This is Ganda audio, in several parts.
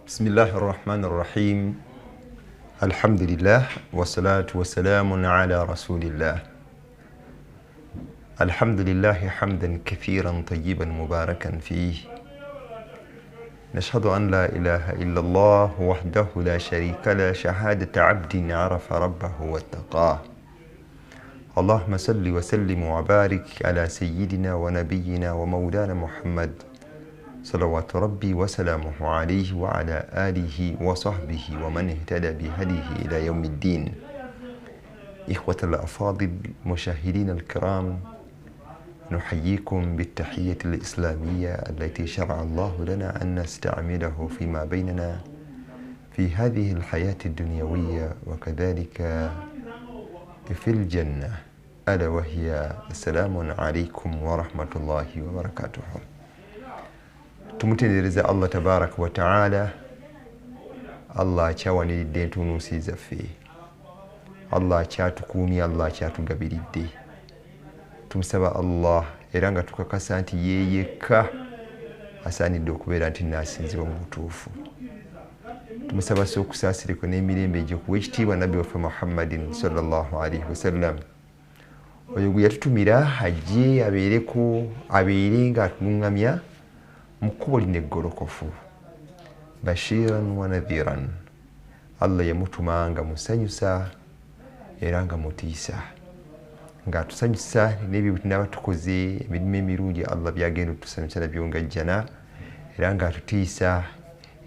بسم الله الرحمن الرحيم. الحمد لله والصلاة والسلام على رسول الله. الحمد لله حمدا كثيرا طيبا مباركا فيه. نشهد أن لا إله إلا الله وحده لا شريك له شهادة عبد عرف ربه واتقاه. اللهم صل وسلم وبارك على سيدنا ونبينا ومولانا محمد صلوات ربي وسلامه عليه وعلى آله وصحبه ومن اهتدى بهديه إلى يوم الدين. إخوة الأفاضل مشاهدين الكرام، نحييكم بالتحية الإسلامية التي شرع الله لنا أن نستعمله فيما بيننا في هذه الحياة الدنيوية وكذلك في الجنة، ألا وهي السلام عليكم ورحمة الله وبركاته. Tumutendereza Allah tabaraka wa ta'ala. Allah kyawaniridde entunuusi zaffe, Allah kyatukuumye, Allah kyatugabiridde. Tumusaba Allah era nga tukakasa nti ye yekka asaanidde okubeera nti naasinzibwa mu butuufu. Tumusaba okusaasireko n'emirembe egy'okuwa ekitiibwa nabbi waffe Muhammadin sallallahu alaihi wasallam, oyo gwe yatutumira ajje abeere nga atuluŋŋamya mu kkubo lino eggolokofu, bashiran wa nadhiran. Allah yamutuma nga musanyusa era nga mutiisa, ng'atusanyusa n'ebyo bye tunaaba tukoze, emirimu emirungi Allah byagenda otusanyusa nabyo nga jjana, era ng'atutiisa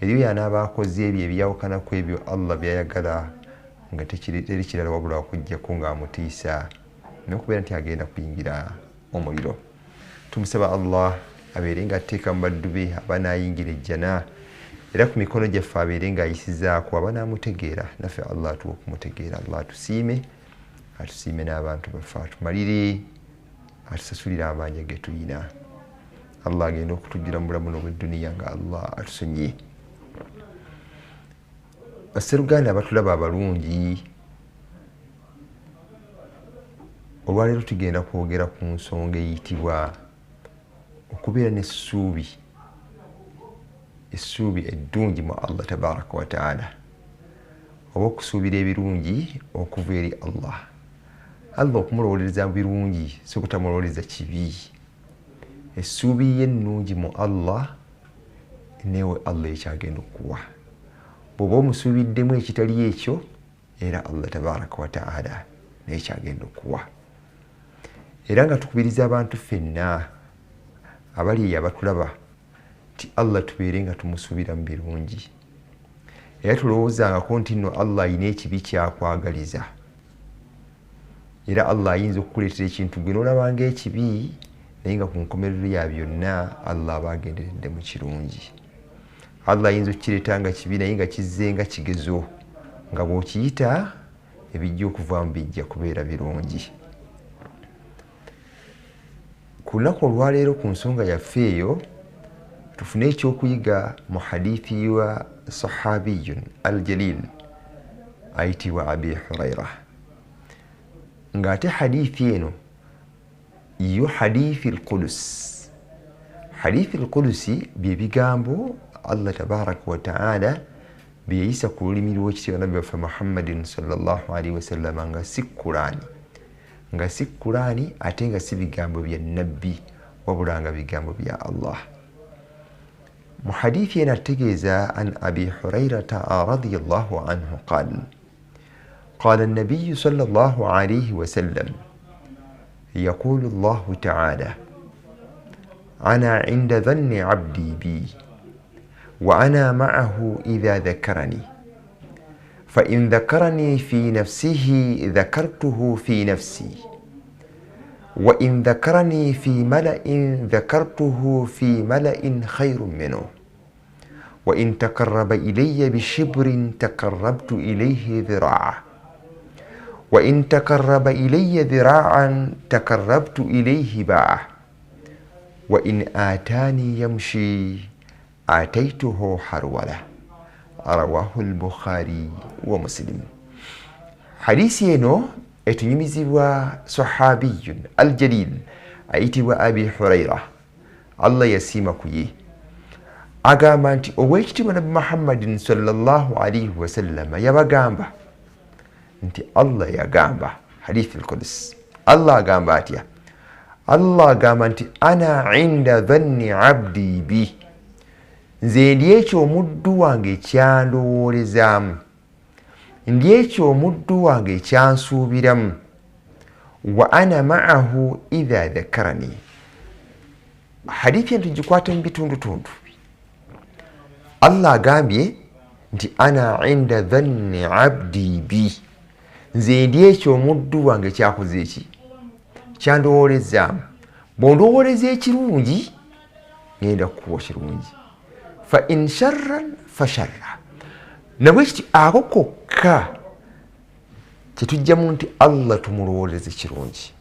ebyo by'anaaba akoze ebyo ebyawukana ku ebyo Allah by'ayagala nga teri kirala wabula okuggyako ng'amutiisa n'okubeera nti agenda kuyingira omuliro. Tumusaba Allah abeere ng'ateeka mu baddu be abanaayingira ejjana, era ku mikono gyaffe abeere ng'ayisizaako abanaamutegeera. Naffe Allah atuwa okumutegeera. Allah atusiime n'abantu baffe, atumalire, atusasulire amanja ge tulina. Allah agenda okutujjira mu bulamu obw'edduniya nga Allah atusonyiye. Basseruganda abatulaba abalungi, olwaleero tugenda kwogera ku nsonga eyitibwa okubeera n'essuubi eddungi mu Allah tabaraka wa ta'ala, oba okusuubira ebirungi okuva eri Allah okumulowolereza mu birungi so kutamulowolereza kibi. Essuubi ye ennungi mu Allah newe Allah ekyagenda okuwa. Bw'oba omusuubiddemu ekitali ekyo, era Allah tabaraka wa ta'ala nekyagenda okuwa. Era nga tukubiriza abantu ffenna abali eyo abatulaba nti Allah tubeere nga tumusuubira mu birungi, era tulowoozangako nti nno Allah ayina ekibi kyakwagaliza, era Allah ayinza okukuleetera ekintu gwe n'olabanga ekibi, naye nga ku nkomerero ya byonna Allah aba agenderedde mu kirungi. Allah ayinza okukireeta nga kibi naye nga kizze nga kigezo, nga bw'okiyita ebijja okuvaamu bijja kubeera birungi. Ku lunaku olwaleero ku nsonga yaffe eyo tufune ekyokuyiga mu hadithi wa sahabiyun aljalil ayitibwa Abi Huraira, ng'ate hadithi eno yo hadithi al-Qudus. Hadithi al-Qudusi bye bigambo Allah tabaraka wa ta'ala bye yayisa ku lulimi lw'ekitiibwa nabbi waffe Muhammadin sallallahu alaihi wasallam, nga si Qur'ani ate nga si bigambo bya nabbi wabula nga bigambo bya Allah. Mu hadithi eno ategeeza an Abi Hurairata radiyallahu anhu قال النبي صلى الله عليه وسلم يقول الله تعالى أنا عند ظن عبدي بي وأنا معه إذا ذكرني فإن ذكرني في نفسه ذكرته في نفسي وإن ذكرني في ملأ ذكرته في ملأ خير منه وإن تقرب إلي بشبر تقربت إليه ذراعا وإن تقرب إلي ذراعا تقربت إليه باعا وإن آتاني يمشي آتيته حروله. رواه البخاري ومسلم. حديثي eno etunyumizibwa sahabiyun aljalil ayitibwa Abi Huraira, Allah yasiima ku ye. agamba nti owekitiibwa nabbi Muhammadin sallallahu alaihi wasallama yabagamba nti Allah yagamba hadithi al-Qudus. Allah agamba atya? Allah agamba nti ana inda dhanni abdi bi, nze ndi ekyo omuddu wange ekyandowoolezaamu, ndi ekyo omuddu wange ekyansuubiramu. Wa ana ma'ahu idha dhakarani. Hadithi tugikwata mu bitundutundu. Allah agambye nti ana inda dhanni abdi bi, nze ndi ekyo omuddu wange kyakoze eki, kyandowoolezaamu. Bw'ondowooleza ekirungi ngenda kukuwa kirungi, fa in sharran fa sharra. Nabwe kiti ako kokka kyetujjamu nti Allah tumulowooleze kirungi,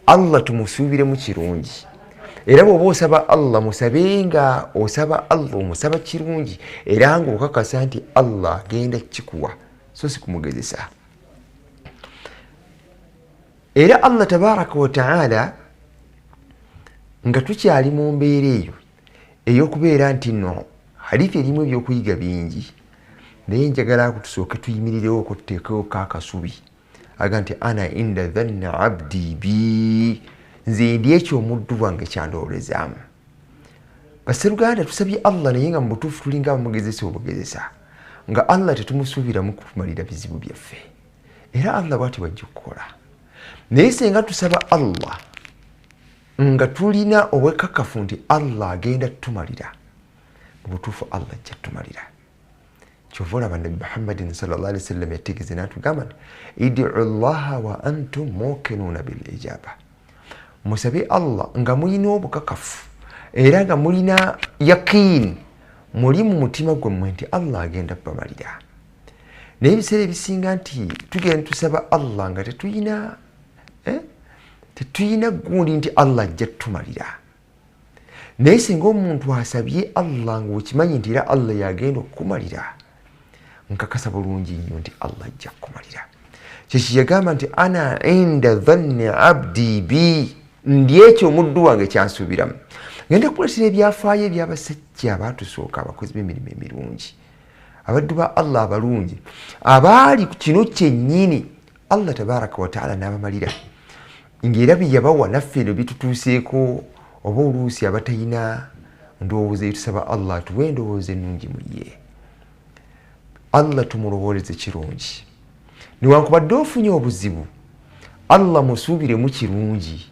Allah tumusuubiremu kirungi. Era bw'oba osaba Allah musabe nga osaba Allah omusaba kirungi, era nga okakasa nti Allah agenda kikuwa, so si kumugezesa. Era Allah tabaraka wa ta'ala nga tukyali mu mbeera eyo ey'okubeera nti nno hadithi erimu ebyokuyiga bingi, naye njagala kutusooke tuyimirirewo okuteekawo kakasubi. Aga nti ana inda dhanni abdi bi, nze ndi ekyo omuddu wange kyandowoolezaamu. Basseruganda tusabye Allah naye nga mu butuufu tulinga abamugezesa obugezesa, nga Allah tetumusuubiramu kutumalira bizibu byaffe. Era Allah bw'ati bw'ajja okukola. Naye senga tusaba Allah nga tulina obwekakafu nti Allah agenda tutumalira, mu butuufu Allah ajja tutumalira. Kyova olaba Nabbi Muhammadin sallallahu alaihi wasallam yategeeza n'atugamba nti id'u Allaha wa antum muqinuuna bil ijaba, musabe Allah nga mulina obukakafu era nga mulina yaqiin, muli mu mutima gwammwe nti Allah agenda bamalira. Naye ebiseera ebisinga nti tugenda tusaba Allah nga tetuyina gundi nti Allah ajja tutumalira. Naye singa omuntu asabye Allah nga okimanyi nti era Allah yagenda okukumalira, nkakasa bulungi nnyo nti Allah ajja kukumalira. Kyeki yagamba nti ana inda dhanni abdi bi, ndi ekyo omuddu wange kyansuubiramu. Ngenda kukuleetera ebyafaayo eby'abasajja abaatusooka, abakozi b'emirimu emirungi, abaddu ba Allah abalungi, abaali ku kino kyennyini Allah tabaraka wa ta'ala n'abamalira. Ng'era bye yabawa naffe eno bitutuuseeko, oba oluusi abatalina ndowooza etusaba Allah atuwe endowooza ennungi mu ye. Allah tumulowooleze kirungi. Newankubadde ofunye obuzibu, Allah musuubiremu kirungi.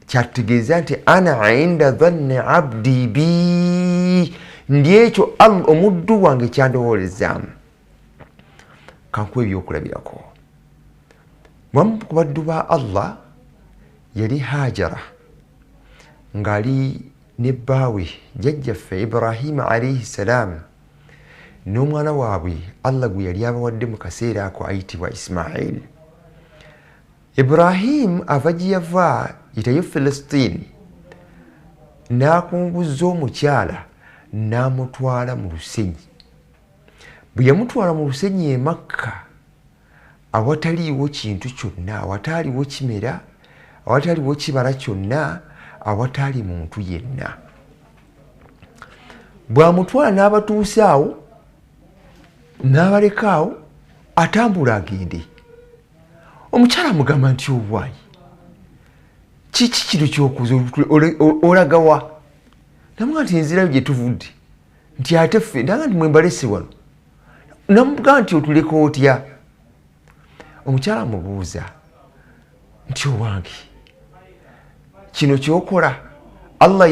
Kyatutegeeza nti ana inda dhanni abdi bi, ndi ekyo omuddu wange kyandowoolezaamu. Kankuwa ebyokulabirako. Wamu ku baddu ba Allah yali Hajara ng'ali ne bbaawe jjajjaffe Ibrahima alayhi salaam n'omwana waabwe Allah gwe yali abawadde mu kaseera ako ayitibwa Ismail. Ibrahim ava gye yava yitayo Filisitini, n'akunguzza omukyala n'amutwala mu lusenyi. Bwe yamutwala mu lusenyi e Makka, awataliiwo kintu kyonna, awataliiwo kimera, awataliiwo kibala kyonna, awatali muntu yenna. Bw'amutwala n'abatuusa awo, n'abaleka awo, atambula agende. Omukyala amugamba nti obwayi, kiki kino ky'okoze, olaga wa? Namugamba nti nzirayo gye tuvudde, nti ate ffe ndanga nti mwembalese wano. Namugamba nti otuleka otya? Omukyala amubuuza nti owange, kino ky'okola Allah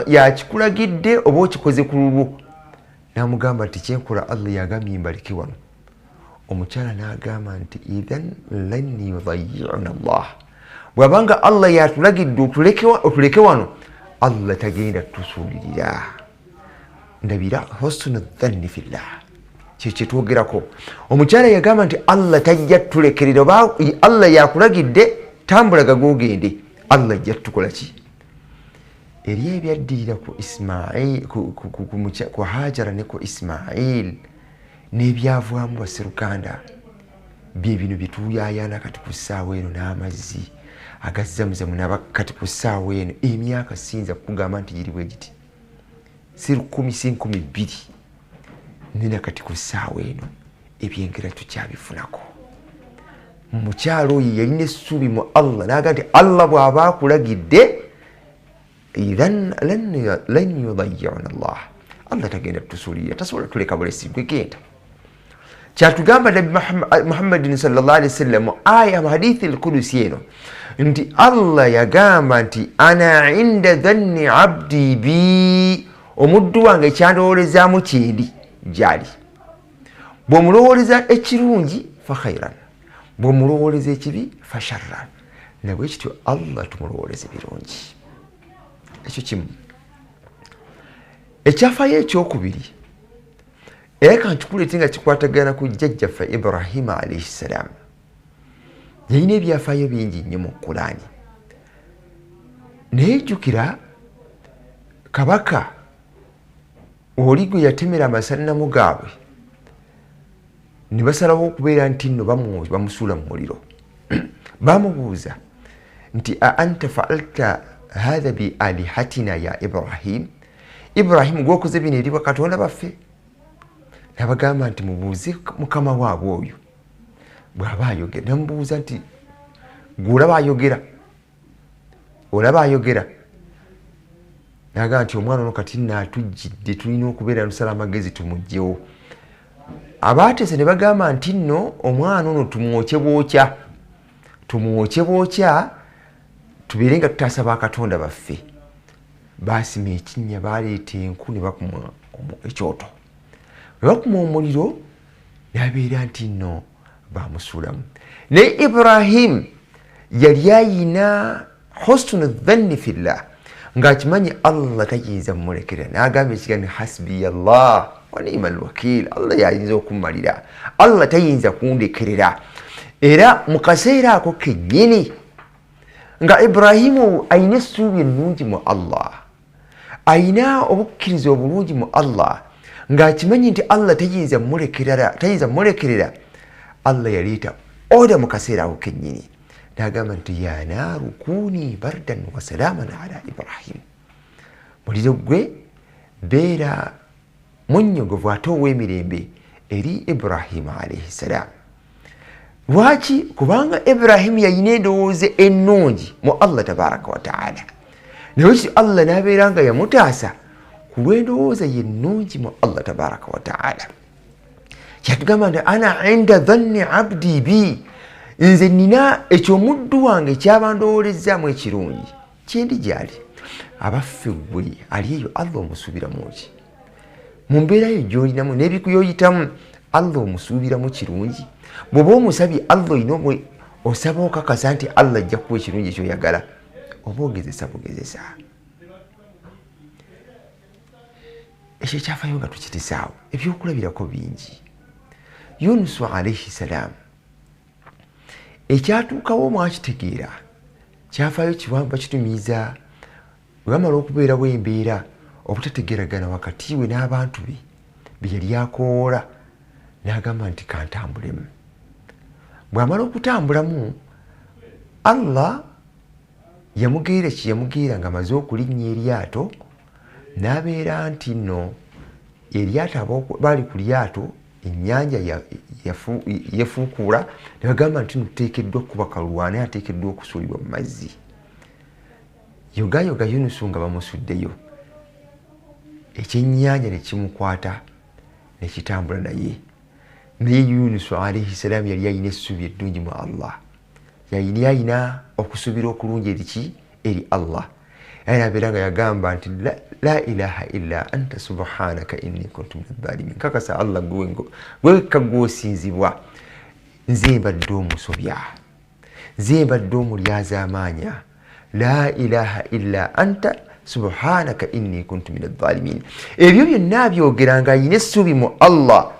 yakikulagidde oba okikoze ku lulwo? N'amugamba nti kyenkola Allah yagambye mbaleke wano. Omukyala n'agamba nti idhan lan yudayyi'una Allah, bw'abanga Allah yatulagidde otuleke wano, Allah tagenda tusuulirira. Ndabira husnu dhanni fillah, kye twogerako. Omukyala yagamba nti Allah tajja tulekerera, oba Allah yakulagidde tambulaga gogende, Allah ajja tukola ki? Eriyo ebyaddirira ku Ismail, ku Hajara ne ku Ismail n'ebyavaamu basserukanda, bye bino bye tuyayaana kati ku ssaawa eno n'amazzi agazzamuzamu n'abakati ku ssaawa eno, emyaka sinza kugamba nti giriwe giti. si 10 si 12 nina kati ku ssaawa eno ebyengera tukyabifunako. Mukyalo oyo yalina essuubi mu Allah n'aga nti Allah bw'aba akulagidde lan yudayyana Allah tagenda tutusuulirira, tasobola tuleka bulesi gwegenda. Kyatugamba Nabi Muhammadin sallallahu alaihi wasallam mu aya mu hadithi al-Qudusi eno nti Allah yagamba nti ana inda dhanni abdi bi, omuddu wange kyandowolezaamu kyendi gyali. Bw'omulowoleza ekirungi fa khairan, bw'omulowoleza ekibi fa sharran. Nabwe kityo Allah tumulowoleze birungi. Ekyo kimu. Ekyafaayo ekyokubiri era kantukuleete nga kikwatagana ku jjajjaffe Ibrahima alayhi salaam. Yalina ebyafaayo bingi nnyo mu Qur'ani. Naye jjukira kabaka oli gwe yatemera amasanamu gaabwe ne basalawo okubeera nti nno bamusuula mu muliro. Bamubuuza nti a anta fa'alta hadha bi alihatina ya Ibrahim, Ibrahim gwokoze bino eri bakatonda baffe? Nabagamba nti mubuuze mukama waabwe oyo bw'aba ayogera. Namubuuza nti olaba ayogera? Naga nti omwana ono kati natujjidde, tulina okubeera lusala amagezi tumugjewo. Abaatese ne bagamba nti nno omwana ono tumwokye bwokya tubeere nga tutaasa bakatonda baffe. Baasima ekinnya, baleeta enku ne bakuma ekyoto. Bwe bakuma omuliro nabeera nti nno bamusuulamu. Naye Ibrahim yali ayina husnu dhanni fillah, ng'akimanyi Allah tayinza mumulekera. N'agamba ekigambo hasbi Allah wa ni'mal wakiil, Allah yayinza okummalira, Allah tayinza kundekerera. Era mu kaseera ako kennyini nga Ibrahimu ayina essuubi ennungi mu Allah, ayina obukkiriza obulungi mu Allah, ng'akimanyi nti Allah tayinza mmulekerera, Allah yaleeta oda mu kaseera ako kennyini n'agamba nti ya naaru kuuni bardan wa salaaman ala Ibrahim, muliro gwe beera munnyogovu ate ow'emirembe eri Ibrahima alayhi salaam. Lwaki? Kubanga Ibrahim yalina endowooza ennungi mu Allah tabaraka wa taala. Naye kiti Allah n'abeera nga yamutaasa ku lw'endowooza ye ennungi mu Allah tabaraka wa taala. Kyatugamba nti ana inda dhanni abdi bi, nze nina ekyomuddu wange kyaba ndowoolezaamu ekirungi kyendi gyali. Abaffe gwe ali eyo Allah omusuubiramu ki? Mu mbeera yo gy'olinamu n'ebikuyoyitamu Allah omusuubiramu kirungi? Bw'oba omusabye Allah olina osaba okakasa nti Allah ajja kuwa ekirungi ekyoyagala, oba ogezesa bugezesa. Ekyo kyafaayo nga tukitisaawo, ebyokulabirako bingi. Yunusu alayhi salaam ekyatuukawo mwakitegeera, kyafaayo kiwamba kitumiiza bwe bamala okubeerawo embeera obutategeeragana wakati we n'abantu be yali akoowoola, n'agamba nti kantambulemu. Bw'amala okutambulamu, Allah yamugeera kye yamugeera nga amaze okulinnya eryato, n'abeera nti nno eryato baali ku lyato, ennyanja yafuukuula, ne bagamba nti tuteekeddwa okuba kalwana, ateekeddwa okusuulibwa mu mazzi. Yogayoga Yunusu nga bamusuddeyo, ekyennyanja ne kimukwata ne kitambula naye. Naye Yunusu alayhi salaam yali alina essuubi eddungi mu Allah, yali alina okusuubira okulungi eri Allah. Era abeera nga yagamba nti la ilaha illa anta subhanaka inni kuntu minadh-dhalimin. Kakasa Allah gwe wekka gw'osinzibwa, nze mbadde omusobya, nze mbadde omulyaza amaanya. La ilaha illa anta subhanaka inni kuntu minadh-dhalimin. Ebyo byonna byogera nga ayina essuubi mu Allah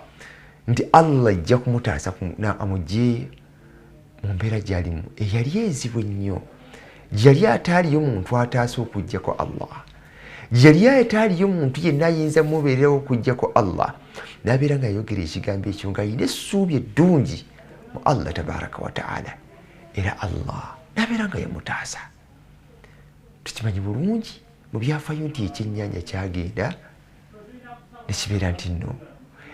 nti Allah ajja kumutaasa amugye mu mbeera gy'alimu eyali enzibu ennyo, gyali ataaliyo muntu ataasa okuggyako Allah, gyali ataaliyo muntu yenna ayinza mubeererawo okuggyako Allah. N'abeera nga yayogera ekigambo ekyo ng'ayina essuubi eddungi mu Allah tabaraka wa taala, era Allah n'abeera nga yamutaasa. Tukimanyi bulungi mu byafaayo nti ekyennyanja kyagenda nekibeera nti nno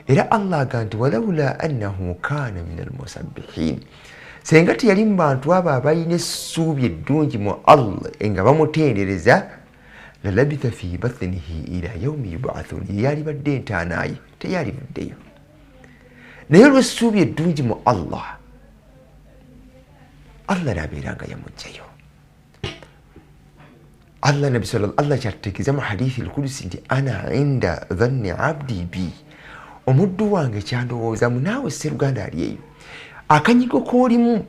era Allah aga nti walaula annahu kaana min almusabbihin, senga teyali mu bantu abo abalina essuubi eddungi mu Allah nga bamutendereza, lalabitha fi bathnihi ila yaumi yubathun, yalibadde entaanaaye teyalivuddeyo. Naye olw'essuubi eddungi mu Allah, Allah nabeeranga yamugjayo. Allah kyatutegeeza mu hadithi al-Qudusi nti ana inda dhanni abdi bi, omuddu wange kyandowooza mu. Naawe sseruganda ali eyo, akanyigo koolimu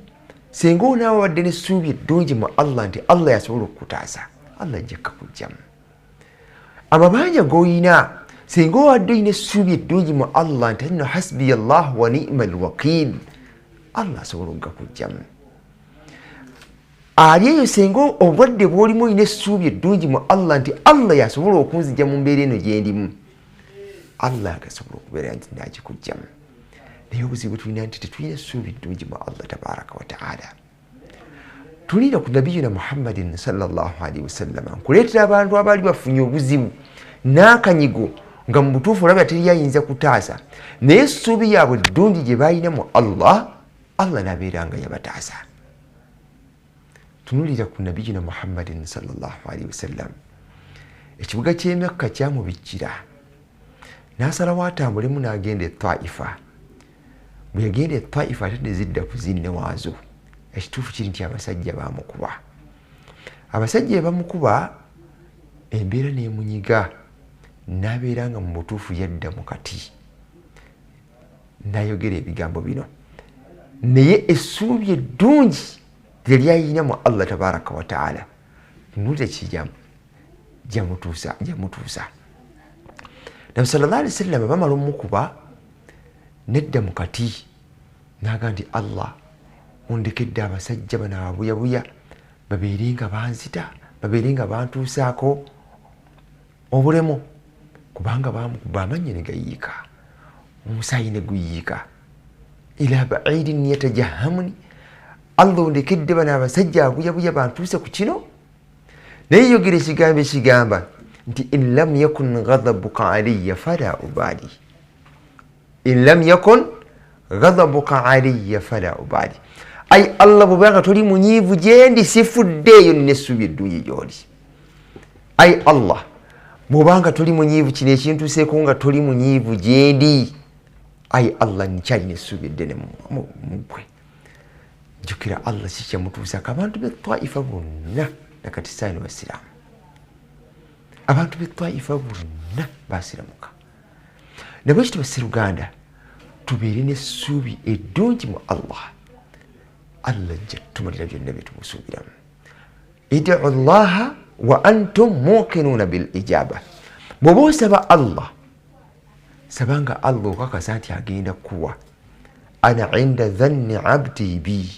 senga onaawe wadde n'essuubi eddungi mu Allah nti Allah yasobola okukutaasa, Allah ajja kakugjamu. Amabanja g'oyina senga owadde oyina essuubi eddungi mu Allah nti nno hasbiya Allah wa ni'mal wakiil, Allah asobola okugakugjamu. Ali eyo senga obwadde bw'olimu oyina essuubi eddungi mu Allah nti Allah yasobola okunzija mu mbeera eno gye ndimu, Allah agasobola okubeera nti naagikugjamu. Naye obuzibu tulina nti tetulina essuubi eddungi mu Allah tabaraka wa taala. Tuliira ku nabiyina Muhammadin sallallahu alaihi wasallam nkuleetera abantu abaali bafunye obuzibu n'akanyigo nga mu butuufu olabira teri ayinza kutaasa, naye essuubi yaabwe eddungi gye baalina mu Allah, Allah n'abeeranga yabataasa. Tunuulira ku nabiyina Muhammadin sallallahu alaihi wasallam, ekibuga ky'e Makka kyamubijjira, n'asalawo atambulemu n'agenda e Taifa. Bwe yagenda e Taifa ate ne zidda ku zinne waazo. Ekituufu kiri nti abasajja baamukuba. Abasajja bamukuba, embeera n'emunyiga, n'abeera nga mu butuufu yadda mu kati, n'ayogera ebigambo bino. Naye essuubi eddungi lye lyayina mu Allah tabaraka wa taala, nnuze jamutuusa. Nabi sallallahu alaihi wasallam bamala omukuba, nedda mu kati n'aga nti Allah ondekedde abasajja bano ababuyabuya babeere nga banzita, babeere nga bantuusaako obulemu, kubanga bamukuba amannyo ne gayiika, omusaayi ne guyiika. Ila ba'idin yatajahamuni, Allah ondekedde bano abasajja ababuyabuya bantuuse ku kino. Naye yogera ekigambo ekigamba nti in lam yakun ghadabuka alayya fala ubali, in lam yakun ghadabuka alayya fala ubali. Ay Allah bw'obanga toli munyiivu gye ndi, sifuddeeyo n'essuubi eddungi gy'oli. Ay Allah bw'obanga toli munyiivu, kino ekintuuseeko nga toli munyiivu gye ndi, ay Allah nkyalina essuubi eddene mu ggwe. Jjukira Allah kikyamutuusaako abantu b'e Taifa bonna nakati saani basiraamu. Abantu b'e Taifa bonna baasiramuka. Nabwe kityo basseruganda, tubeere n'essuubi eddungi mu Allah. Allah ajja tumalira byonna bye tumusuubiramu. Id'u Allaha wa antum muqinuuna bil ijaba. Bw'oba osaba Allah, sabanga Allah okakasa nti agenda kuwa. Ana inda dhanni abdi bi,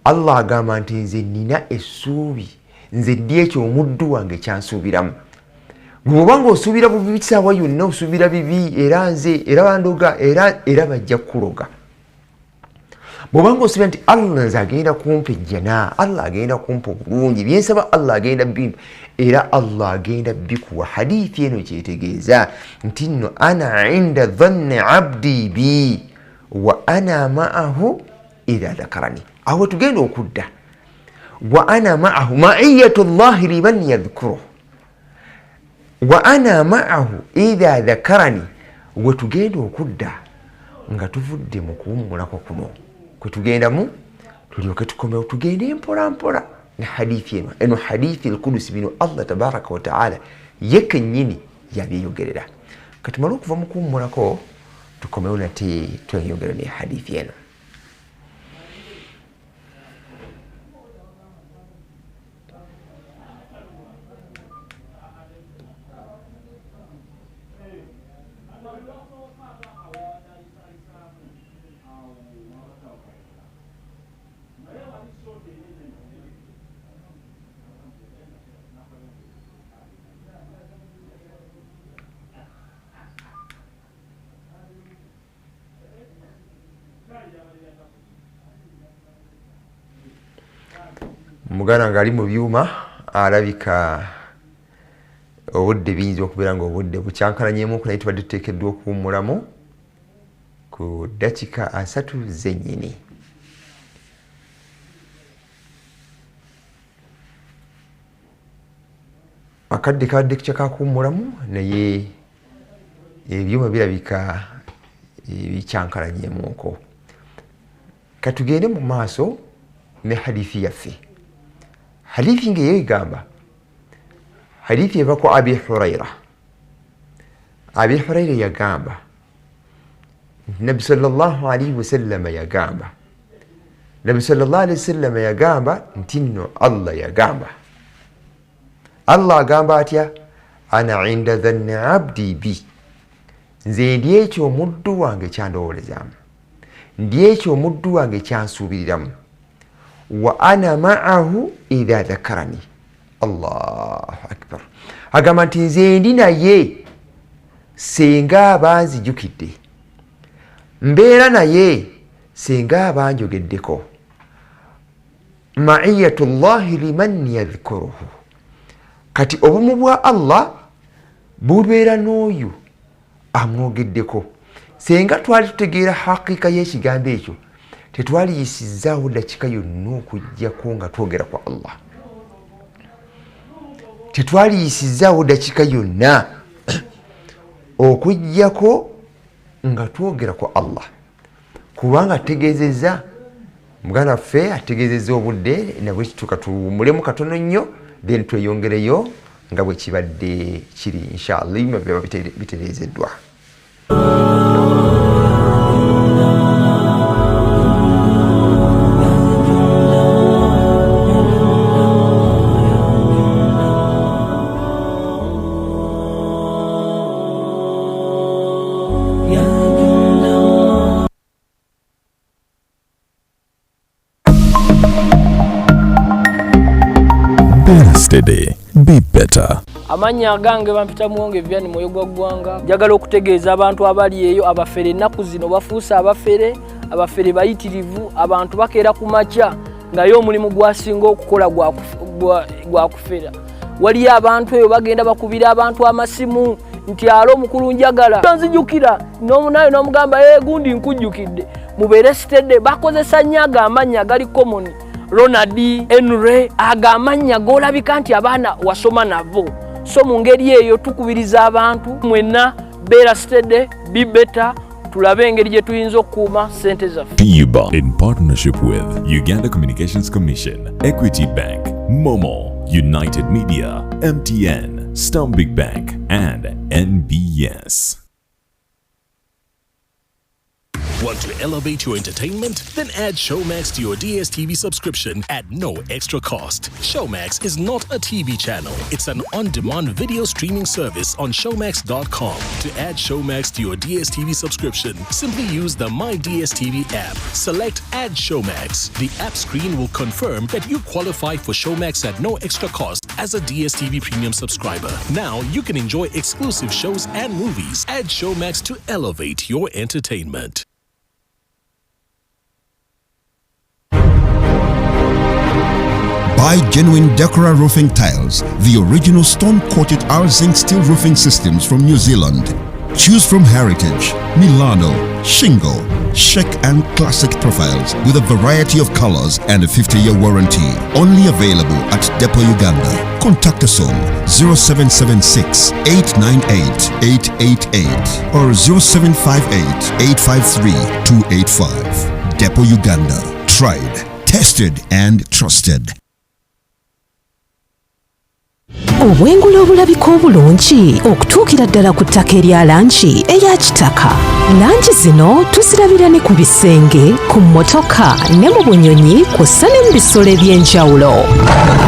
Allah agamba nti nze nina essuubi, nze ndi ekyo omuddu wange kyansuubiramu. Bw'oba ng'osuubira bubi kisaawa yonna osuubira bibi, era nze era bandoga era bajja kukuloga. Bw'oba ng'osuubira nti Allah nze agenda kumpa ejjana, Allah agenda kumpa obulungi, byensaba Allah agenda bimpa, era Allah agenda bikuwa. Hadithi eno kyetegeeza nti nno ana inda dhanni abdi bi wa ana ma'ahu idha dhakarani. Aho tugenda okudda wa ana ma'ahu, ma'iyatu Allahi liman yadhkuruhu, wa ana ma'ahu idha dhakarani. We tugenda okudda nga tuvudde mu kuwummulako kuno kwe tugendamu, tulyoke tukomewo tugende mpola mpola ne hadithi eno hadithi al-Qudusi bino Allah tabaraka wa taala ye kennyini yabyeyogerera. Katumala okuva mu kuwummulako tukomewo nate tweyogera ne hadithi eno. Muganda ng'ali mu byuma alabika obudde biyinza okubeera nga obudde bukyankalanyemu naye tubadde tuteekeddwa okuwummulamu ku dakika 3 zennyini. Akadde kabadde kyakakuwummulamu naye ebyuma birabika bikyankalanyemuko. Katugende mu maaso ne hadithi yaffe. Hadithi ngeyo egamba, hadithi eva ku Abi Hurayra. Abi Hurayra yagamba, Nabi sallallahu alayhi wasallam yagamba, Nabi sallallahu alayhi wasallam yagamba nti nno Allah yagamba. Allah agamba atya? Ana inda dhanni abdi bi, nze ndi ekyo omuddu wange kyandowolezaamu, ndi ekyo omuddu wange kyansuubiriramu. Wa ana ma'ahu idha dhakarani. Allahu akbar. Agamba nti nze ndi naye singa abanzijukidde, mbeera naye singa abanjogeddeko. Ma'iyatullahi liman yadhkuruhu. Kati obumu bwa Allah bubeera n'oyo amwogeddeko. Singa twali tutegeera haqiqa y'ekigambo ekyo, tetwaliyisizaawo dakika yonna okujjako nga twogera kwa Allah. Tetwaliyisizaawo dakika yonna okujjako nga twogera kwa Allah. Kubanga ategeezezza, muganda waffe ategeezezza obudde, nabwe kituuka tuwummulemu katono nnyo, then tweyongereyo nga bwe kibadde kiri inshallah. Bima biba bitereezeddwa. Steady, be better. Amanya agange bampita muwonge Vivian Moyo gwa ggwanga. Njagala okutegeeza abantu abali eyo abafere ennaku zino bafuusa abafere bayitirivu, abantu bakeera ku makya nga yo omulimu gwasinga okukola gwa kufera. Waliyo abantu eyo bagenda bakubira abantu amasimu nti alo omukulu njagala nzijukira n'omunayo n'omugamba gundi nkujjukidde. Mubeere steady, bakozesa nnyo amanya gali common. Ronald, Henry, agamanya golabika nti abaana wasoma navo. So mu ngeri eyo tukubiriza abantu mwenna beera steady, be better, tulabe engeri gye tuyinza okukuuma ssente zaffe. PUBA in partnership with Uganda Communications Commission, Equity Bank, Momo, United Media, MTN, Stanbic Bank and NBS. Want to elevate your entertainment? Then add Showmax to your DSTV subscription at no extra cost. Showmax is not a TV channel. It's an on-demand video streaming service on Showmax.com. To add Showmax to your DSTV subscription, simply use the My DSTV app. Select Add Showmax. The app screen will confirm that you qualify for Showmax at no extra cost as a DSTV premium subscriber. Now you can enjoy exclusive shows and movies. Add Showmax to elevate your entertainment. Buy genuine Decora roofing tiles, the original stone-coated R-Zinc steel roofing systems from New Zealand. Choose from Heritage, Milano, Shingle, Chic and Classic profiles with a variety of colors and a 50-year warranty. Only available at Depot Uganda. Contact us on 0776 898 888 or 0758 853 285. Depot Uganda. Tried, tested and trusted. Obwengula obulabika obulungi okutuukira ddala ku ttaka erya langi eya kitaka. Langi zino tuzirabira ne ku bisenge, ku mmotoka ne mu bunyonyi kw'ossa ne mu bisolo eby'enjawulo.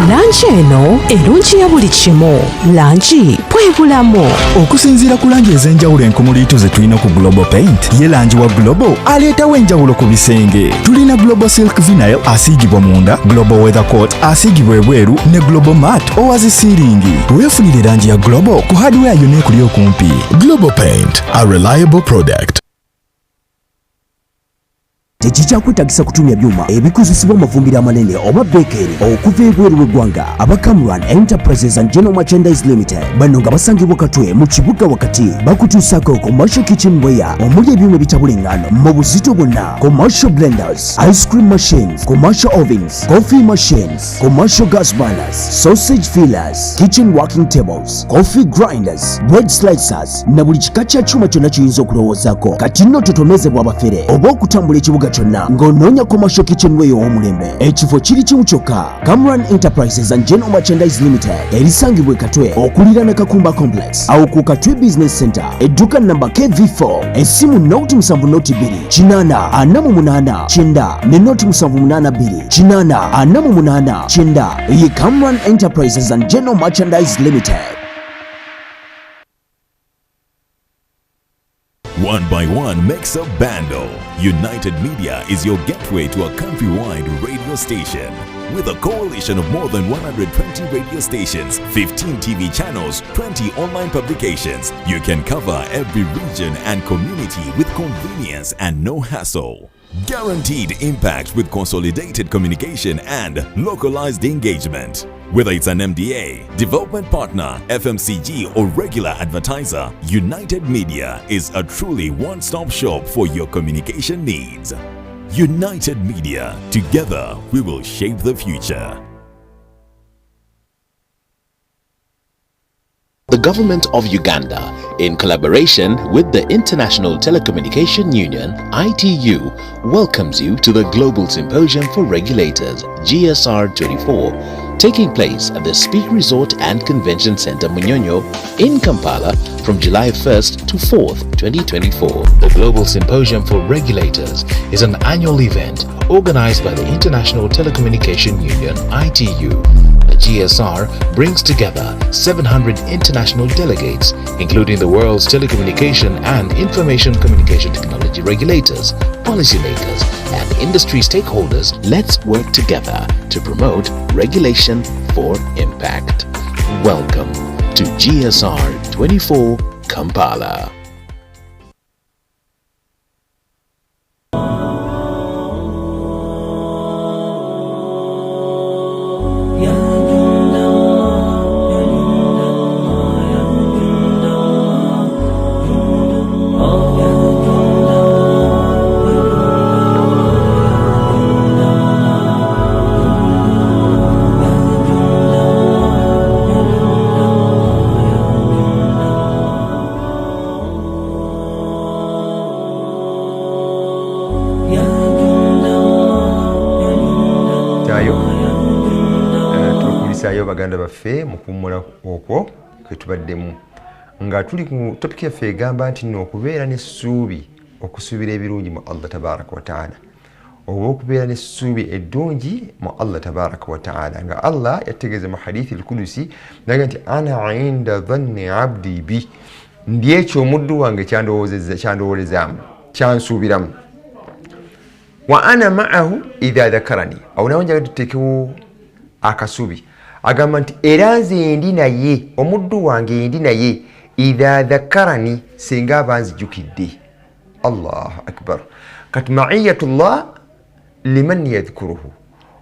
Langi eno erungi ya buli kimu. Langi bwe bulamu. Okusinziira ku langi ez'enjawulo enkumuliitu ze tulina ku Global Paint, ye langi wa Global aleetawo enjawulo ku bisenge. Tulina Global Silk Vinyl asiigibwa munda, Global Weather Coat asiigibwa ebweru ne Global Matte owazisiiringi. Weefunire langi ya Global ku hardware yonna ekuli okumpi. Global Paint, a reliable product. tekikyakweetagisa kutumya byuma ebikozesebwa amavumbiro amanene oba beekeri okuva ebweru w'eggwanga. aba Cameron Enterprises and General Merchandise Limited bano nga basangibwa Katwe mu kibuga wakati bakutuusako commercial kitchenware omuli ebyuma ebitabula eŋŋaano mu buzito bwonna, commercial blenders, ice cream machines, commercial ovens, coffee machines, commercial gas burners, sausage fillers, kitchen working tables, coffee grinders, bread slicers na buli kika kya kyuma kyonna kiyinza okulowoozaako. kati nno totomezebwa abafere oba okutambula ekibuga kyonna ng'onoonya commercial kitchenware ow'omulembe. ekifo kiri kimu kyokka, Cameron Enterprises and General Merchandise Limited erisangibwa e Katwe okuliraana Kakumba Complex awo ku Katwe Business Center, edduuka namba KV4, essimu noti 702 8 48 9 ne noti 782 8 48 9 ye Cameron Enterprises and General Merchandise Limited. One by one makes a bando. United Media is your gateway to a countrywide radio station. With a coalition of more than 120 radio stations, 15 TV channels, 20 online publications, you can cover every region and community with convenience and no hassle. Guaranteed impact with consolidated communication and localized engagement. Whether it's an MDA, development partner, FMCG or regular advertiser, United Media is a truly one-stop shop for your communication needs. United Media, together we will shape the future. The government of Uganda, in collaboration with the International Telecommunication Union, ITU, welcomes you to the Global Symposium for Regulators, GSR 24, taking place at the Speak Resort and Convention Center, Munyonyo, in Kampala from July 1st to 4th, 2024. The Global Symposium for Regulators is an annual event organized by the International Telecommunication Union, ITU. The GSR brings together 700 international delegates, including the world's telecommunication and information communication technology regulators, policymakers, and industry stakeholders. Let's work together to promote regulation for impact. Welcome to GSR 24 Kampala. Baganda baffe mukumula okwo kwetubaddemu nga tuli ku topic yaffe egamba nti nno okubeera n'essuubi okusuubira ebirungi mu Allah tabaraka wa taala oba okubeera n'essuubi eddungi mu Allah tabaraka wa taala nga Allah yategeeza mu hadithi al-Qudusi naga nti ana inda dhanni abdi bi, ndi ekyo omuddu wange kyandowoolezaamu kyansuubiramu, wa ana ma'ahu idha dhakarani. Awo nawo njaga tuteekewo akasubi agamba nti era nze ndi naye, omuddu wange ndi naye, idha dhakarani, singa abanzijukidde. Allahu akbar. Kati ma'iyatullah liman yadhkuruhu,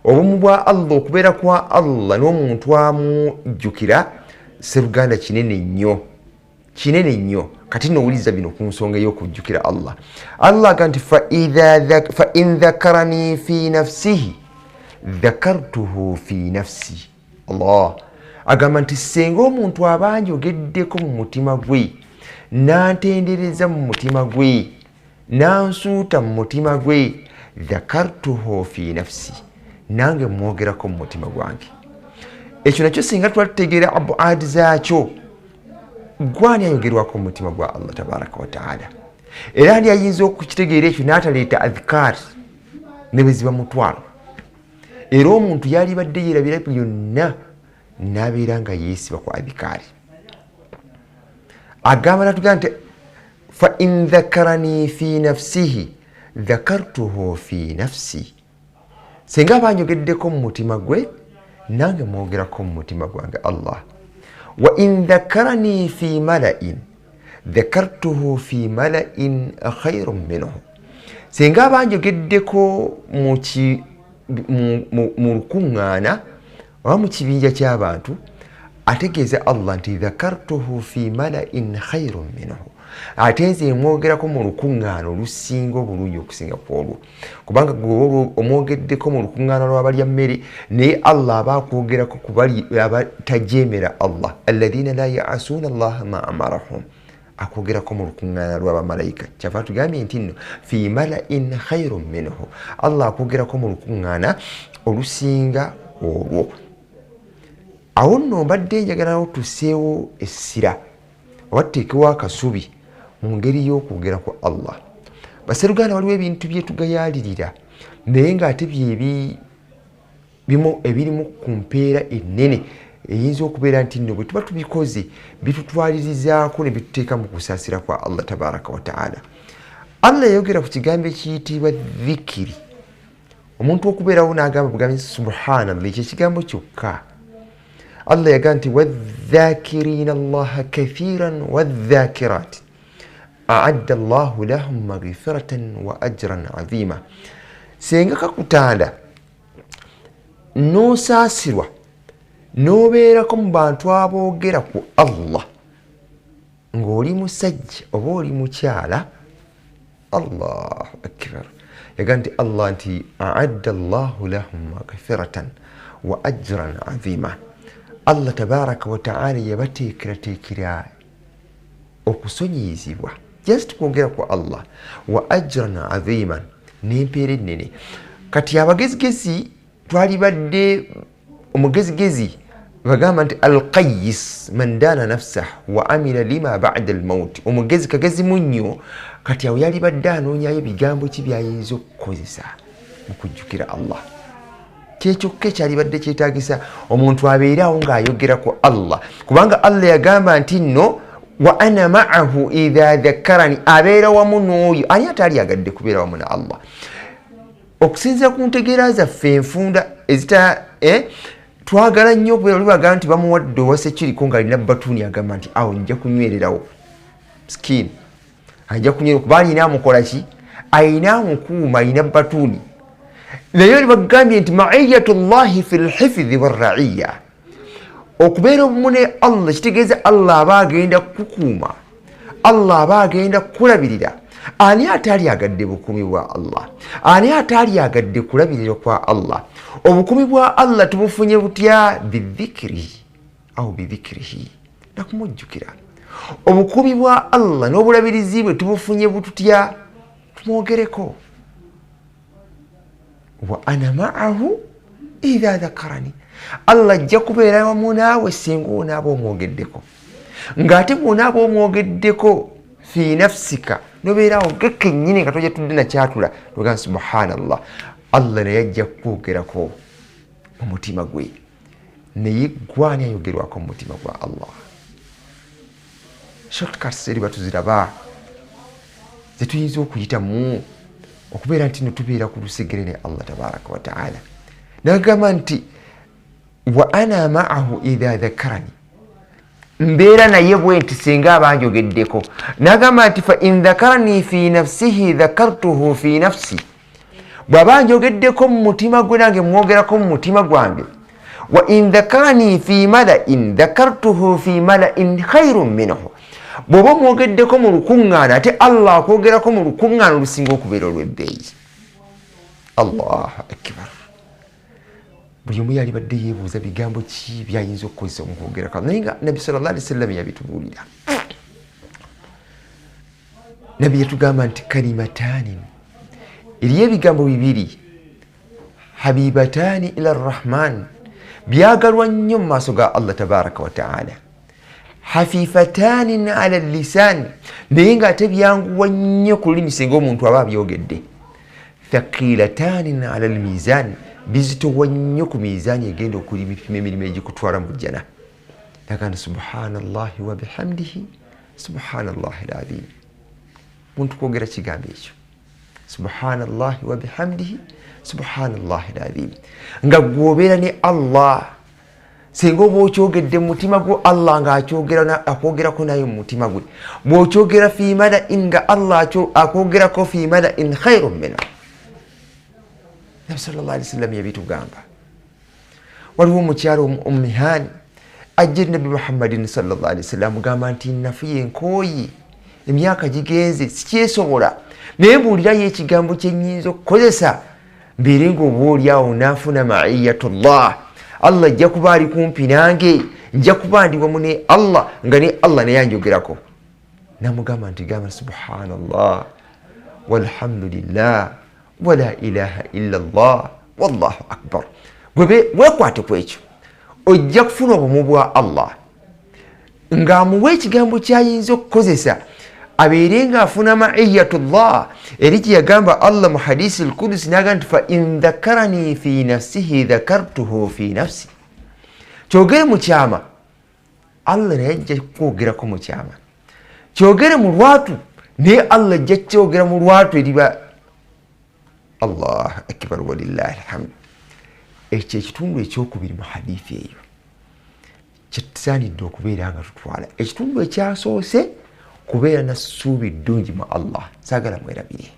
obumu bwa Allah, okubeera kwa Allah n'omuntu amujjukira seruganda kinene nnyo, kinene nnyo. Kati nowuliza bino ku nsonga y'okujjukira Allah. Allah agamba nti fa in dhakarani fi nafsihi dhakartuhu fi nafsi. Allah agamba nti senga omuntu abanjogeddeko mu mutima gwe, n'antendereza mu mutima gwe, n'ansuuta mu mutima gwe, dhakartuhu fi nafsi, nange mwogerako mu mutima gwange. Ekyo nakyo singa twatutegeera abuadi zaakyo, gwani ayogerwako mu mutima gwa Allah tabaraka wa taala. Era ndi ayinza okukitegeera ekyo n'ataleeta adhikar ne bwe ziba mutwalo. Era omuntu yalibadde yerabira byonna n'abeera nga yeesiba ku adhikari. Agamba natugamba nti fa in dhakarani fi nafsihi dhakartuhu fi nafsi, senga abanjogeddeko mu mutima gwe, nange mwogerako mu mutima gwange Allah. Wa in dhakarani fi mala'in dhakartuhu fi mala'in khayrun minhu, senga abanjogeddeko mu lukuŋŋaana oba mu kibinja ky'abantu ategeeza Allah nti dhakartuhu fi mala'in khayrun minhu, ate nze mwogerako mu lukuŋŋaana olusinga obulungi okusinga ku olwo. Kubanga gwe omwogeddeko mu lukuŋŋaana lw'abalya mmere naye Allah aba akwogerako ku bali abatajeemera Allah, alladhina la ya'asuuna Allaha ma amarahum, akwogerako mu lukuŋŋaana lw'abamalayika. Kyava tugambye nti nno fi mala'in khayrun minhu, Allah akwogerako mu lukuŋŋaana olusinga olwo. Awo nno mbadde njagalawo tuseewo essira oba tuteekewo akasubi mu ngeri y'okwogera ku Allah. Basseruganda waliwo ebintu bye tugayaalirira naye ng'ate bimu ebirimu ku mpeera ennene eyinza okubeera nti nno bwe tuba tubikoze bitutwalirizaako ne bituteeka mu kusaasira kwa Allah tabaraka wa ta'ala. Allah yayogera ku kigambo ekiyitibwa dhikiri. Omuntu okubeerawo n'agamba bugambi subhanallah, ekyo ekigambo kyokka. Allah yagamba nti wadhakirina allaha kathiran wadhakirat a'adda Allahu lahum maghfiratan wa ajran azima. Senga kakutanda n'osaasirwa n'obeerako mu bantu aboogera ku Allah ng'oli musajja oba oli mukyala, Allahu akbar, yagamba nti Allah nti a'adda Allahu lahum maghfiratan wa ajran azima. Allah tabaraka wa ta'ala yabateekerateekera okusonyiyizibwa, just kwogera ku Allah, wa ajran aziman, n'empeera ennene. Kati abagezigezi twali badde omugezigezi bagamba nti alqayis man daana nafsah wa amila lima ba'da almaut. Omugezi kagezi munnyo, kati awo yali badde anoonyayo bigambo ki byayinza okukozesa mu kujjukira Allah. Kyekyoka ekyali badde kyetaagisa omuntu abeerawo ng'ayogera ku Allah, kubanga Allah yagamba nti nno wa ana ma'ahu idha dhakarani, abeera wamu n'oyo ani ataali agadde kubeera wamu na Allah. Okusinziira ku ntegeera zaffe enfunda ezita twagala nnyo okubeera oli bagamba nti bamuwadde owa sekiriko ng'alina batuuni, agamba nti awo nja kunywererawo. Skin ajja kunywerera kuba alina amukola ki, alina amukuuma, alina batuuni. Naye bagambye nti ma'iyatullahi fil hifdhi warra'iya, okubeera obumu ne Allah kitegeeza Allah aba agenda kukuuma, Allah aba agenda kulabirira. Ani ataali agadde bukuumi bwa Allah? Ani ataali agadde kulabirira kwa Allah? Obukuumi bwa Allah tubufunye butya? Bidhikri au bidhikrihi, nakumujjukira. Obukuumi bwa Allah n'obulabirizi bwe tubufunye bututya? Tumwogereko. Wa ana ma'ahu idha dhakarani, Allah ajja kubeera wamu naawe singa onaaba omwogeddeko. Ng'ate bw'onaaba omwogeddeko fi nafsika, nobeerawo gekennyini nga tojja tudde nakyatula, nogamba subhanallah, Allah naye ajja kukwogerako mu mutima gwe. Naye gwani ayogerwako mu mutima gwa Allah? Shortcuts eriba tuziraba zetuyinza okuyitamu okubeera nti no tubeera ku lusegere ne Allah tabaraka wa ta'ala. Nagamba nti wa ana ma'ahu idha dhakarani, mbeera naye bwe nti singa abanjogeddeko. Nagamba nti fa in dhakarani fi nafsihi dhakartuhu fi nafsi, bw'aba njogeddeko mu mutima gwe nange mwogerako mu mutima gwange. Wa in dhakarani fi mala'in dhakartuhu fi mala'in khayrun minhu, bw'oba mwogeddeko mu lukuŋŋaana ate Allah akwogerako mu lukuŋŋaana olusinga okubeera olw'ebbeeyi. Allahu akbar. Buli omu yali badde yeebuuza bigambo ki byayinza okukozesa mu kwogerako, naye nga Nabbi sallallahu alaihi wasallam yabitubuulira. Nabbi yatugamba nti kalimataani, eriyo ebigambo bibiri, habibataani ila arrahman, byagalwa nnyo mu maaso ga Allah tabaraka wa ta'ala. Hafifatani ala lisan, naye ng'ate byanguwa nnyo ku lulimi singa omuntu aba abyogedde. Thaqilatani ala almizan, bizitowa nnyo ku miizaani egenda okulipima emirimu egikutwala mu jjana. Nagamba subhanallahi wa bihamdihi subhanallahi alazim. Muntu kwogera kigambo ekyo, subhanallahi wa bihamdihi subhanallahi alazim, nga gwobeera ne Allah singa oba okyogedde mu mutima gwo Allah ng'akyogera akwogerako naye mu mutima gwe bw'okyogera fi mala'in nga Allah akwogerako fi mala'in khairun minhu. Nabi sallallahu alaihi wasallam yabitugamba. Waliwo omukyalo omumihani ajja eri Nabi Muhammadin sallallahu alaihi wasallam gamba nti nafuye nkooyi emyaka gigenze sikyesobola naye mbuulirayo ekigambo kye nnyinza okukozesa mbeere ng'oba oliawo naafuna ma'iyatullah. Allah ajja kuba ali kumpi nange, nja kuba ndi wamu ne Allah nga ne Allah naye anjogerako. Namugamba nti gamba subhanallah walhamdulillah wala ilaha illa Allah wallahu akbar. Weekwate ku ekyo ojja kufuna obumu bwa Allah ng'amuwa ekigambo ky'ayinza okukozesa abeere ng'afuna ma'iyatullah. Eri kye yagamba Allah mu hadisi al-Qudusi n'agamba nti fa in dhakarani fi nafsihi dhakartuhu fi nafsi. Kyogere mu kyama Allah naye ajja kwogerako mu kyama. Kyogere mu lwatu naye Allah ajja kyogera mu lwatu eriba Allah akbar walillahi alhamd. Ekyo ekitundu ekyokubiri mu hadithi eyo kitusaanidde okubeera nga tutwala. Ekitundu ekyasoose kubeera na ssuubi ddungi mu Allah. Saagala mwerabire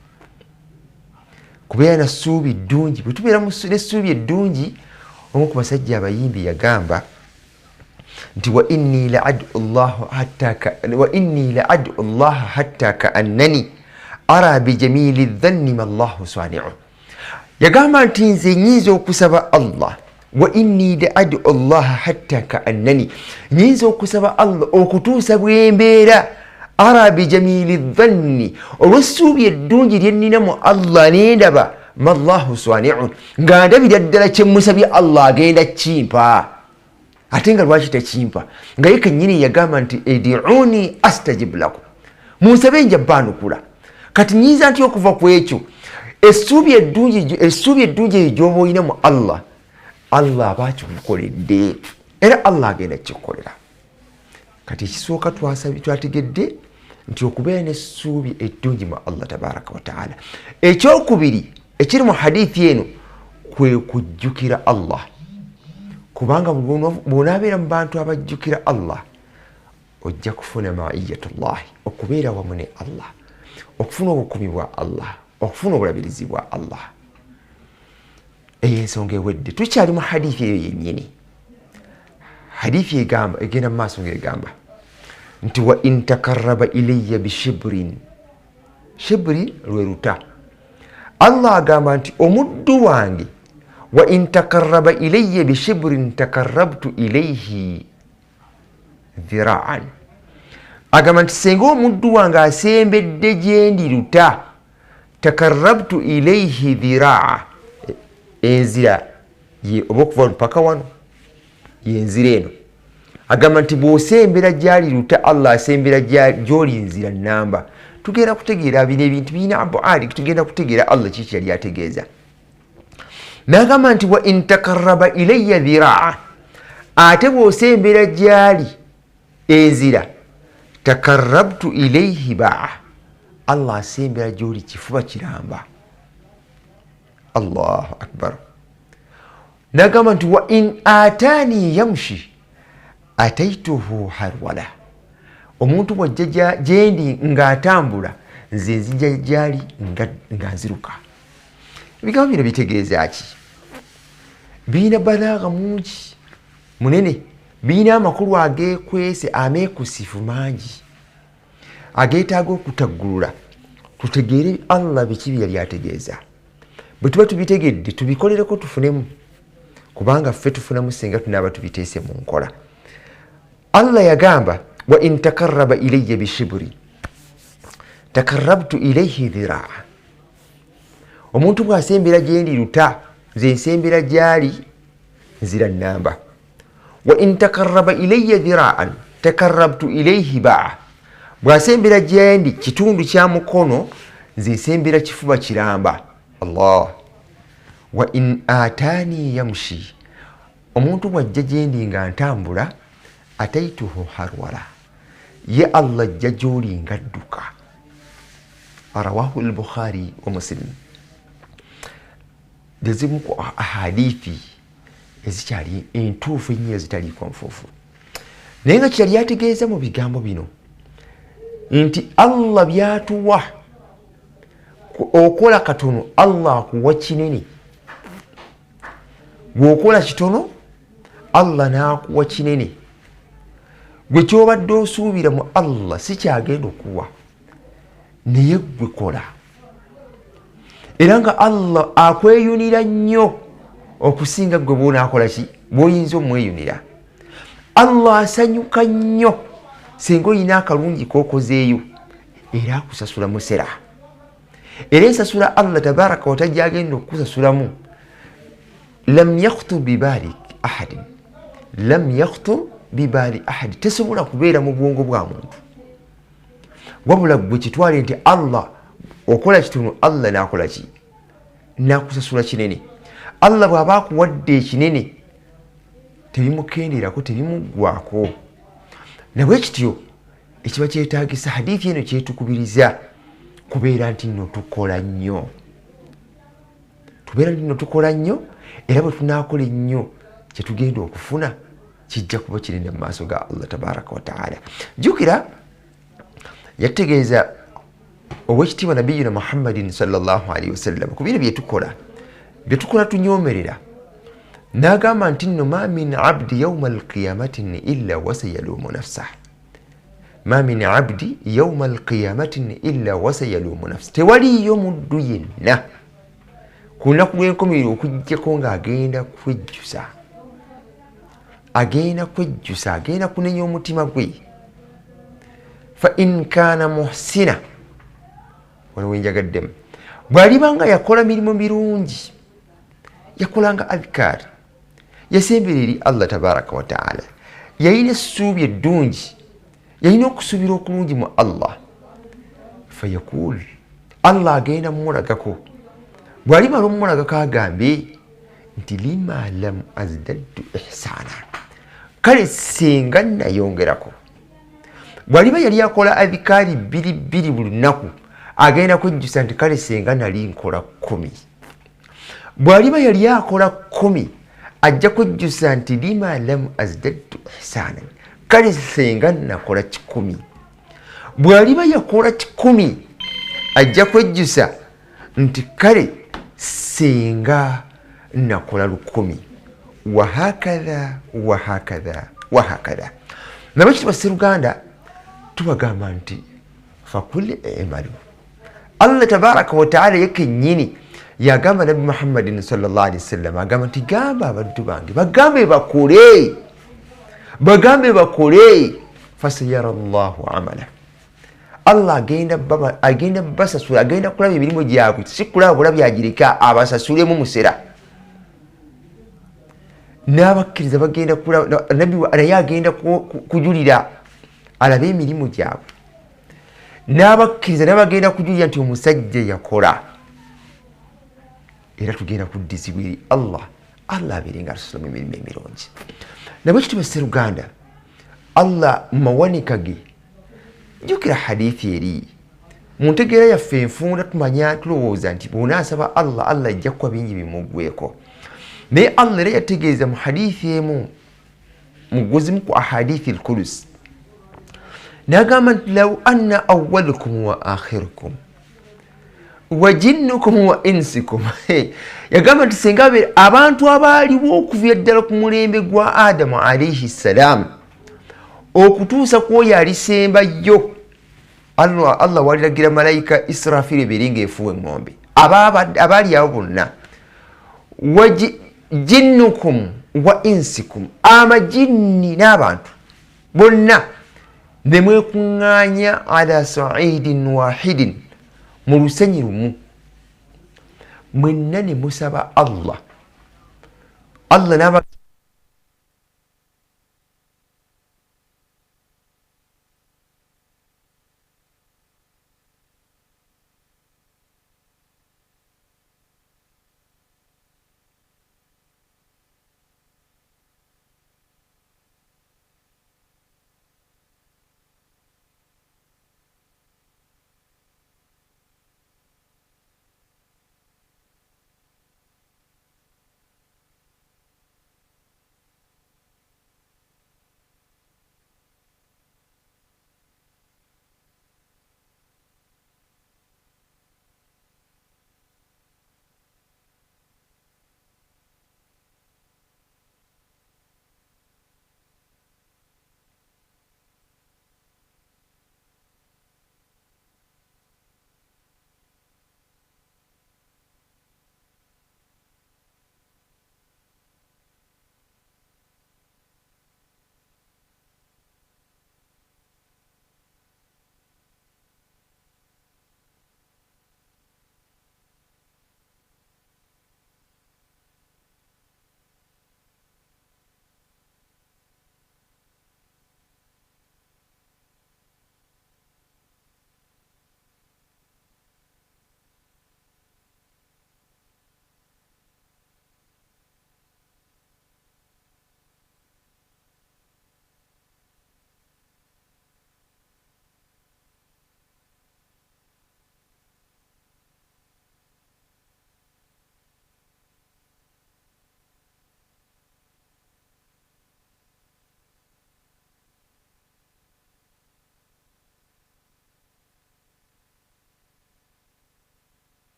kubeera na ssuubi ddungi. Bwe tubeera n'essuubi eddungi, omu ku basajja abayimbi yagamba nti wa inni la ad'u Allah hatta ka'annani ara bi jamili dhanni ma Allahu sani'u. Yagamba nti nze nyinza okusaba Allah, wa inni la ad'u Allah hatta ka'annani, nyinza okusaba Allah okutuusa bwembeera ara bi jamili dhanni, olw'essuubi eddungi lye nnina mu Allah nendaba ma Allahu sani'un, nga ndabira ddala kye musabye Allah agenda kimpa. Ate nga lwaki tekimpa? Nga ye kennyini yagamba nti edi'uni astajib lakum, munsabe nja bbaanukula. Kati nyinza nti okuva ku ekyo essuubi eddungi eyo gy'oba olina mu Allah, Allah aba akikukoledde era Allah agenda kikukolera. Kati ekisooka twategedde nti okubeera n'essuubi eddungi mu Allah tabaraka wa taala. Ekyokubiri ekiri mu hadithi eno kwe kujjukira Allah, kubanga bw'onaabeera mu bantu abajjukira Allah ojja kufuna ma'iyatullahi, okubeera wamu ne Allah, okufuna obukuumi bwa Allah, okufuna obulabirizi bwa Allah. Eyo ensonga ewedde. Tukyali mu hadithi eyo yennyini. Hadithi egenda mu maaso ng'egamba nti wa in takarraba ilayya bishibrin, shibri lwe luta. Allah agamba nti omuddu wange wa in takarraba ilayya bishibrin takarrabtu ilayhi dhira'an. Agamba nti senga omuddu wange asembedde gye ndi luta, takarrabtu ilayhi dhira'a, enzira oba okuva olupaka wano yenzira eno. Agamba nti bw'osembera gyali luta, Allah asembera gy'oli nzira nnamba. Tugenda kutegeera bino ebintu birina abuali, tugenda kutegeera Allah kiki yali ategeeza. N'agamba nti wa in takarraba ilayya dhira'a, ate bw'osembera gyali enzira, takarrabtu ilayhi ba'a, Allah asembera gy'oli kifuba kiramba. Allahu akbar. N'agamba nti wa in atani yamshi ataituhu harwala, omuntu bw'ajja gyendi ng'atambula nze nzija gyali nga nziruka. Ebigambo bino bitegeeza ki? Birina balagha mungi munene, birina amakulu ageekwese ameekusifu mangi ageetaaga okutaggulula tutegeere Allah biki bye yali ategeeza. Bwe tuba tubitegedde tubikolereko tufunemu, kubanga ffe tufunamu singa tunaaba tubiteese mu nkola. Allah yagamba wa in takarraba ilayya bishibri takarrabtu ilayhi dhira'a, omuntu bw'asembera gye ndi luta, nze nsembera gyali nzira nnamba. Wa in takarraba ilayya dhira'an takarrabtu ilayhi ba'a, bw'asembera gye ndi kitundu kya mukono, nze nsembera kifuba kiramba. Allah. Wa in atani yamshi, omuntu bw'ajja gye ndi nga ntambula, ataituhu harwala, ye Allah ajja gy'oli nga adduka. Rawahu al-Bukhari wa Muslim. Zimu ku ahadithi ezikyali entuufu ennyo ezitaliiko nfuufu. Naye nga kyali ategeeza mu bigambo bino nti Allah byatuwa okola katono Allah akuwa kinene. Bw'okola kitono Allah n'akuwa kinene. Gwe kyobadde osuubira mu Allah si kyagenda okuwa, naye gwe kola. Era nga Allah akweyunira nnyo okusinga gwe bw'onaakola ki, bw'oyinza omweyunira. Allah asanyuka nnyo singa olina akalungi k'okozeeyo era akusasula musera. Era ensasula Allah tabaraka wa taala gy'agenda okukusasulamu lam yakhtur bibaali ahadin, lam yakhtur bibaali ahadi, tesobola kubeera mu bwongo bwa muntu, wabula gwe kitwale nti Allah okola kitono Allah n'akola ki, n'akusasula kinene. Allah bw'aba akuwadde ekinene tebimukenderako, tebimuggwako. Nabwe kityo ekiba kyetaagisa hadithi eno kyetukubiriza kubeera nti nno tukola nnyo, tubeera nti nno tukola nnyo, era bwe tunaakola ennyo kyetugenda okufuna kijja kuba kinene mu maaso ga Allah tabaraka wa taala. Jjukira yategeeza ow'ekitiibwa nabiyuna Muhammadin sallallahu alaihi wasallam ku bino byetukola tunyoomerera, n'agamba nti nno ma min abdi yawma alqiyamatin illa wasayalumu nafsah, ma min abdi yawma alqiyamatin illa wasayalumu nafsah. Tewaliyo muddu yenna ku lunaku lw'enkomerero okuggyako ng'agenda kwejjusa, agenda kunenya omutima gwe. Fa in kaana muhsina, wano wenjagaddemu, bw'alibanga yakola mirimu mirungi, yakolanga adhkar, yasembera eri Allah tabaraka wa taala, yalina essuubi eddungi, yalina okusuubira okulungi mu Allah, fayakul, Allah agenda mumulagako. Bw'alimala omumulagako agambe nti lima lam azdaddu ihsaana, kale singa nayongerako. Bw'aliba yali akola adhikaari bbiri buli lunaku, agenda kwejjusa nti kale singa nali nkola 10. Bw'aliba yali akola 10, ajja kwejjusa nti lima lam azdaddu ihsaanan, kale singa nakola 10. Bw'aliba yakola 10, ajja kwejjusa nti kale singa nakola 10. Wahakadha wahakadha wahakadha. Nabwe kitwa Sseruganda tubagamba nti fakul emalu. Allah tabaraka wa taala yekennyini yagamba Nabi Muhammadin sallallahu alaihi wasallam, agamba nti gamba abaddu bange bagambe bakole, fasayara Allahu amala. Allah agenda basasula, agenda kulaba emirimu gyabwe, si kulaba bulabi agireka abasasulemu musera. N'abakkiriza bagenda kulaba, nabbi naye agenda kujulira alabe emirimu gyabwe. N'abakkiriza nabo bagenda kujulira nti omusajja yakola. Era tugenda kuddizibwa eri Allah abeere nga atusulamu emirimu emirungi. Nabwe kitibwa Sseruganda, Allah mu mawanika ge, jjukira hadithi eri mu ntegeera yaffe enfunda, tumanya tulowooza nti bw'onaasaba Allah ajja kuwa bingi bimuggweeko. Naye Allah era yategeeza mu hadithi emu, mu guzimu ku ahadithi al-Qudus, n'agamba nti law anna awwalukum wa akhirukum wa jinnukum wa insikum, yagamba nti singa abantu abaaliwo okuva ddala ku mulembe gwa Adamu alayhi salaam okutuusa ku oyo alisembayo, Allah waliragira malayika Israfiri ebeere ng'efuwa eŋŋombe, abaali awo bonna, jinnukum wa insikum, amajinni n'abantu bonna ne mwekuŋŋaanya ala sa'idin wahidin, mu lusenyi lumu, mwenna ne musaba Allah n'aba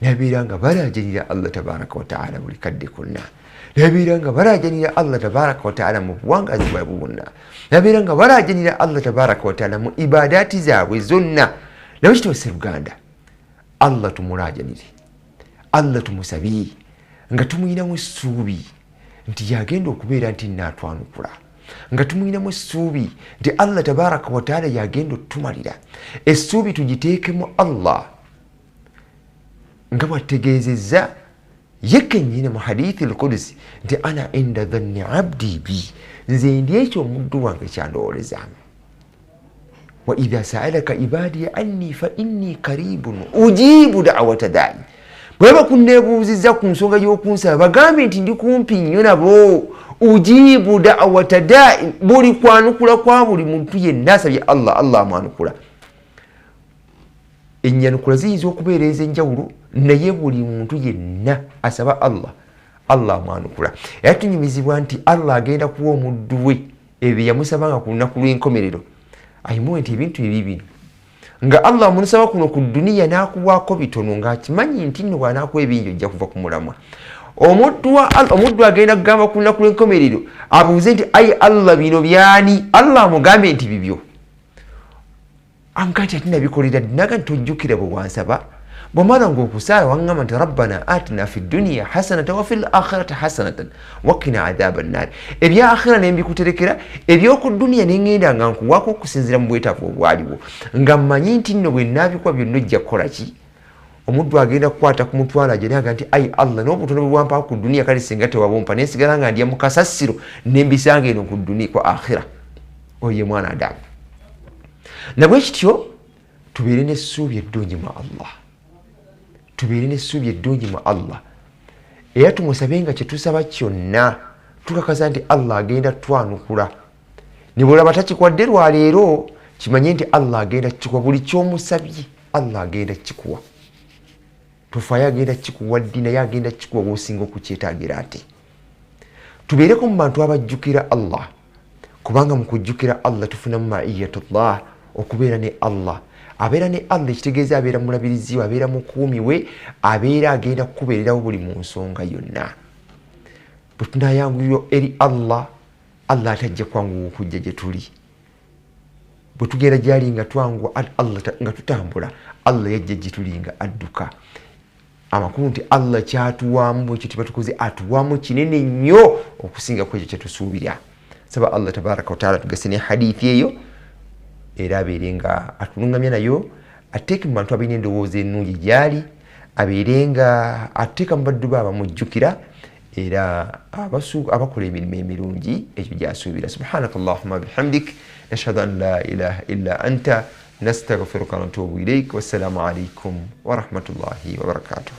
nabeeranga balaajanira Allah tabaraka wa taala buli kadde konna, nabeeranga balaajanira Allah tabaraka wa taala mu buwangazi bwabwe bwonna, nabeeranga balaajanira Allah tabaraka wa taala mu ibadaati zaabwe zonna. Nawe kitwase Luganda, Allah tumulaajanire, Allah tumusabe nga tumuyinamu essuubi nti yagenda okubeera nti naatwanukula, nga tumuyinamu essuubi nti Allah tabaraka wa taala yagenda otumalira. Essuubi tugiteekemu Allah nga bwategeezezza yekennyini mu hadithi al-Qudsi nti ana inda dhanni abdi bi, nze ndi ekyo omuddu wange kyandowolezaamu. Wa idha sa'alaka ibadi anni fa inni qaribun ujibu da'wata da'i, bwe bakunneebuuzizza ku nsonga y'okunsaba bagambe nti ndi kumpi nnyo nabo. Ujibu da'wata da'i, buli kwanukula kwa buli muntu yenna asabye Allah, Allah amwanukula. Ennyanukula ziyinza okubeera ez'enjawulo, naye buli muntu yenna asaba Allah, Allah amwanukula. Era tunyumizibwa nti Allah agenda kuwa omuddu we ebyo yamusabanga ku lunaku lw'enkomerero. Ayimuwe nti ebintu ebi bino nga Allah amusaba kuno ku duniya n'akuwaako bitono ng'akimanyi nti nno bw'anaakuwa ebingi ojja kuva ku mulamwa. Omuddu agenda kugamba ku lunaku lw'enkomerero abuuze nti ayi Allah bino byani? Allah amugambe nti bibyo. Amuga nti ate nabikolera naga nti ojjukira bwe wansaba. Bw'omala ng'okusaala waŋŋamba nti rabbana atina fi dduniya hasanatan wa fil akhirati hasanatan wa qina adhaban nnar. Ebya akhira ne mbikuterekera, eby'oku dduniya ne ŋŋenda nga nkuwaako okusinziira mu bwetaavu obwaliwo, nga mmanyi nti nno bwe nnaabikuwa byonna ojja kukola ki? Omuddu agenda kukwata ku mutwala gye naga nti ayi Allah n'obutono bwe bwampaako ku dduniya kale singa tewabumpa ne nsigala nga ndya mu kasasiro ne mbisanga eno ku dduniya kwa akhira. Oyo ye mwana Adamu. Na bwe kityo tubeere n'essuubi eddungi mu Allah, tubeere n'essuubi eddungi mu Allah, era tumusabe nga kye tusaba kyonna tukakaza nti Allah agenda twanukula. Ne bw'olaba takikwadde lwaleero kimanye nti Allah agenda kikuwa. Buli ky'omusabye Allah agenda kikuwa. Tofaayo agenda kikuwa ddi, naye agenda kikuwa bw'osinga okukyetaagira ate. Tubeereko mu bantu abajjukira Allah, kubanga mu kujjukira Allah tufunamu ma'iyatullah, okubeera ne Allah. Abeera ne Allah ekitegeeza abeera mulabirizi we, abeera mukuumi we, abeera agenda kukubeererawo buli mu nsonga yonna. Bwe tunaayangulira eri Allah, Allah atajja kwanguwa okujja gye tuli. Bwe tugenda gy'ali nga twanguwa Allah nga tutambula, Allah yajja gye tuli nga adduka. Amakulu nti Allah kyatuwaamu ekyo tuba tukoze atuwaamu kinene nnyo okusinga ku ekyo kye tusuubira. Saba Allah tabaraka wa taala tugase ne hadithi eyo, era abeere nga atulungamya nayo, ateeke mu bantu abalina endowooza ennungi gy'ali, abeere nga ateeka mu baddu be abamujjukira, era abakola emirimu emirungi ekyo gy'asuubira. Subhanaka Allahumma bihamdik, nashhadu an la ilaha illa anta, nastaghfiruka wa natubu ilayk. Wassalamu alaykum wa rahmatullahi wa barakatuh.